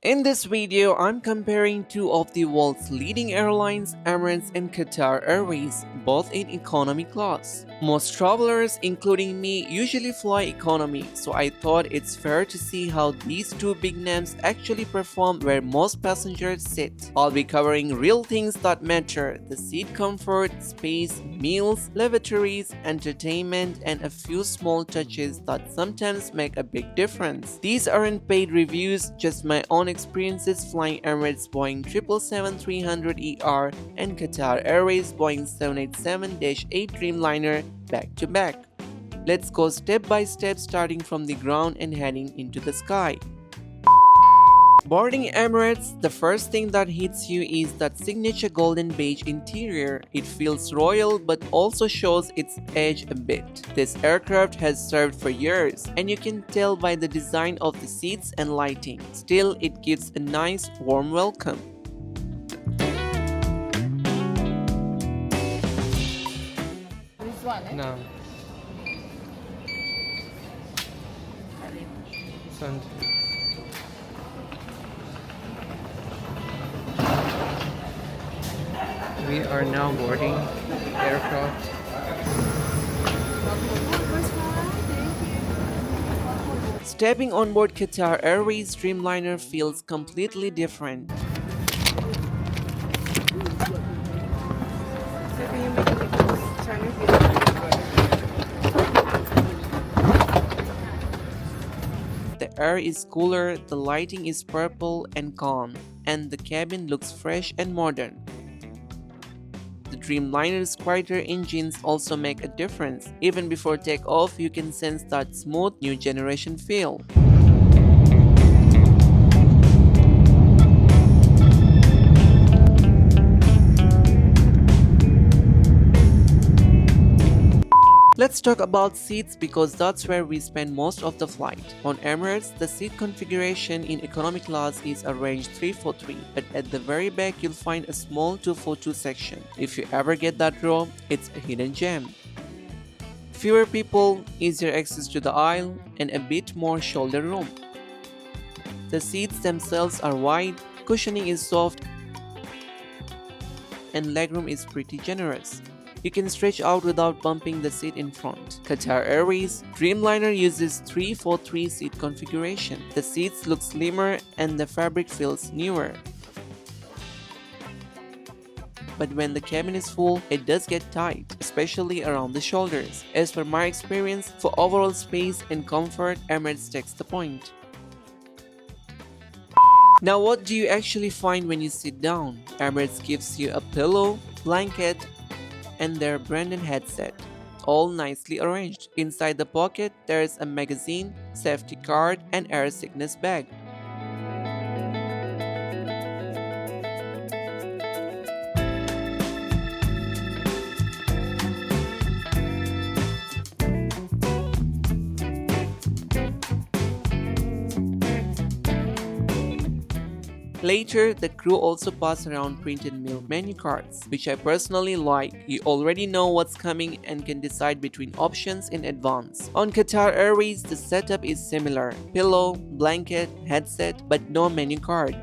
In this video, I'm comparing two of the world's leading airlines, Emirates and Qatar Airways, both in economy class. Most travelers, including me, usually fly economy, so I thought it's fair to see how these two big names actually perform where most passengers sit. I'll be covering real things that matter: the seat comfort, space, meals, lavatories, entertainment, and a few small touches that sometimes make a big difference. These aren't paid reviews, just my own experiences flying Emirates Boeing 777-300ER and Qatar Airways Boeing 787-8 Dreamliner back to back. Let's go step by step, starting from the ground and heading into the sky. Boarding Emirates, the first thing that hits you is that signature golden beige interior. It feels royal but also shows its age a bit. This aircraft has served for years, and you can tell by the design of the seats and lighting. Still, it gives a nice, warm welcome. This one, eh? No. Send. We are now boarding the aircraft. Stepping on board Qatar Airways Dreamliner feels completely different. The air is cooler, the lighting is purple and calm, and the cabin looks fresh and modern. The Dreamliner's quieter engines also make a difference. Even before takeoff, you can sense that smooth new generation feel. Let's talk about seats because that's where we spend most of the flight. On Emirates, the seat configuration in economy class is arranged 3-4-3, but at the very back you'll find a small 2-4-2 section. If you ever get that row, it's a hidden gem. Fewer people, easier access to the aisle, and a bit more shoulder room. The seats themselves are wide, cushioning is soft, and legroom is pretty generous. You can stretch out without bumping the seat in front. Qatar Airways Dreamliner uses 3-4-3 seat configuration. The seats look slimmer and the fabric feels newer. But when the cabin is full, it does get tight, especially around the shoulders. As per my experience, for overall space and comfort, Emirates takes the point. Now, what do you actually find when you sit down? Emirates gives you a pillow, blanket, and their branded headset, all nicely arranged. Inside the pocket, there is a magazine, safety card, and air sickness bag. Later, the crew also pass around printed meal menu cards, which I personally like. You already know what's coming and can decide between options in advance. On Qatar Airways, the setup is similar: pillow, blanket, headset, but no menu card.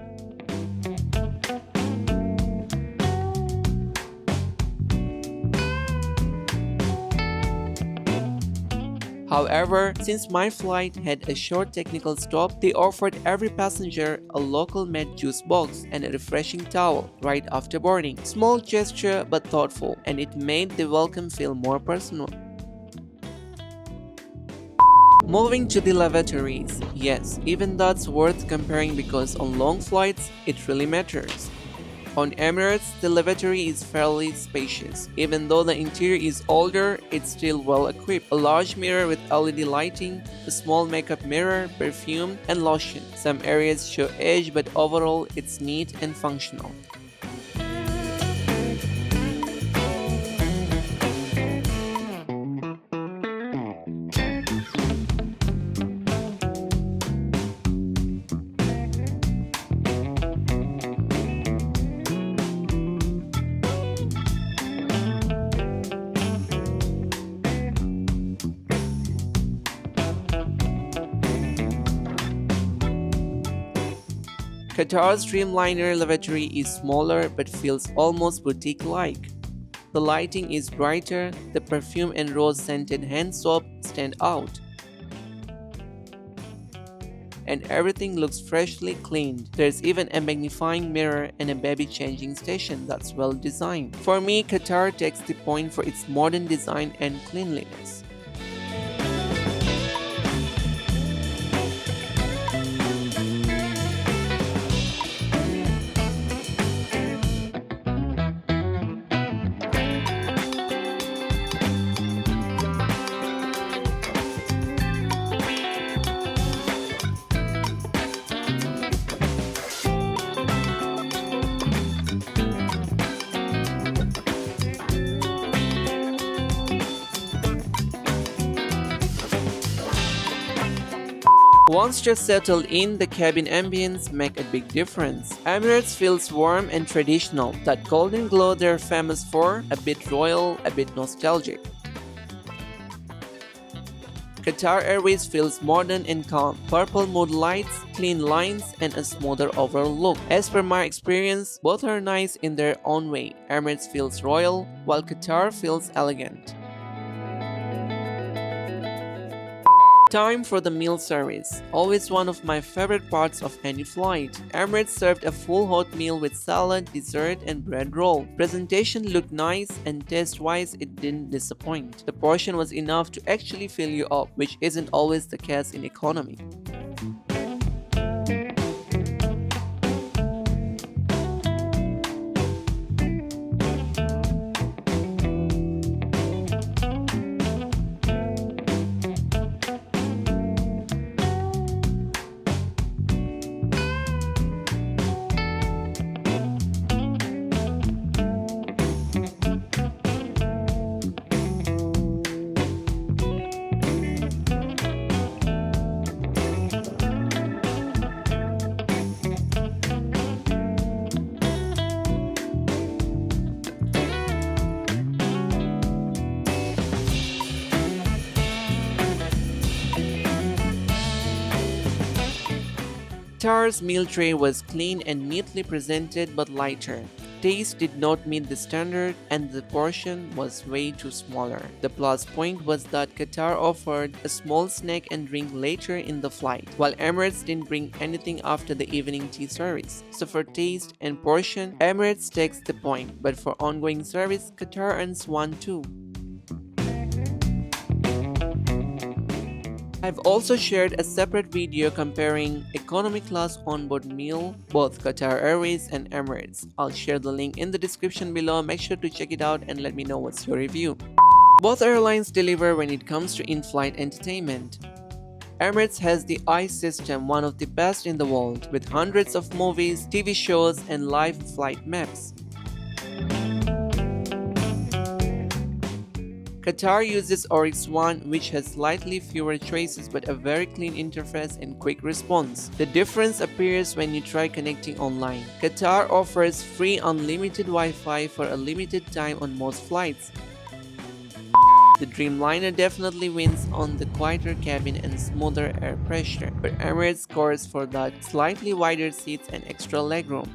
However, since my flight had a short technical stop, they offered every passenger a local made juice box and a refreshing towel right after boarding. Small gesture but thoughtful, and it made the welcome feel more personal. Moving to the lavatories. Yes, even that's worth comparing because on long flights, it really matters. On Emirates, the lavatory is fairly spacious. Even though the interior is older, it's still well equipped. A large mirror with LED lighting, a small makeup mirror, perfume, and lotion. Some areas show age, but overall it's neat and functional. Qatar's Dreamliner lavatory is smaller but feels almost boutique-like. The lighting is brighter, the perfume and rose-scented hand soap stand out, and everything looks freshly cleaned. There's even a magnifying mirror and a baby changing station that's well designed. For me, Qatar takes the point for its modern design and cleanliness. Once just settled in, the cabin ambience make a big difference. Emirates feels warm and traditional, that golden glow they're famous for, a bit royal, a bit nostalgic. Qatar Airways feels modern and calm, purple mood lights, clean lines, and a smoother overall look. As per my experience, both are nice in their own way. Emirates feels royal, while Qatar feels elegant. Time for the meal service. Always one of my favorite parts of any flight. Emirates served a full hot meal with salad, dessert, and bread roll. Presentation looked nice and taste-wise it didn't disappoint. The portion was enough to actually fill you up, which isn't always the case in economy. Qatar's meal tray was clean and neatly presented but lighter. Taste did not meet the standard and the portion was way too smaller. The plus point was that Qatar offered a small snack and drink later in the flight, while Emirates didn't bring anything after the evening tea service. So for taste and portion, Emirates takes the point, but for ongoing service, Qatar earns one too. I've also shared a separate video comparing economy class onboard meal, both Qatar Airways and Emirates. I'll share the link in the description below, make sure to check it out and let me know what's your review. Both airlines deliver when it comes to in-flight entertainment. Emirates has the iSystem, one of the best in the world, with hundreds of movies, TV shows, and live flight maps. Qatar uses Oryx One, which has slightly fewer choices but a very clean interface and quick response. The difference appears when you try connecting online. Qatar offers free unlimited Wi-Fi for a limited time on most flights. The Dreamliner definitely wins on the quieter cabin and smoother air pressure, but Emirates scores for that slightly wider seats and extra legroom.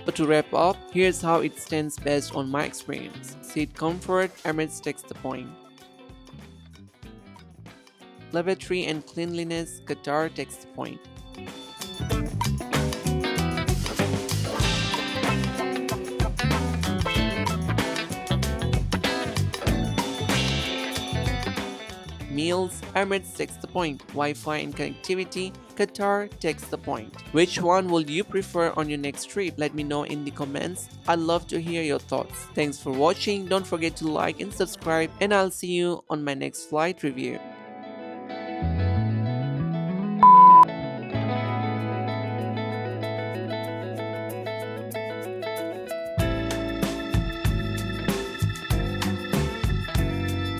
But to wrap up, here's how it stands based on my experience. Seat comfort, Emirates takes the point. Lavatory and cleanliness, Qatar takes the point. Meals, Emirates takes the point. Wi-Fi and connectivity, Qatar takes the point. Which one will you prefer on your next trip? Let me know in the comments. I'd love to hear your thoughts. Thanks for watching. Don't forget to like and subscribe, and I'll see you on my next flight review.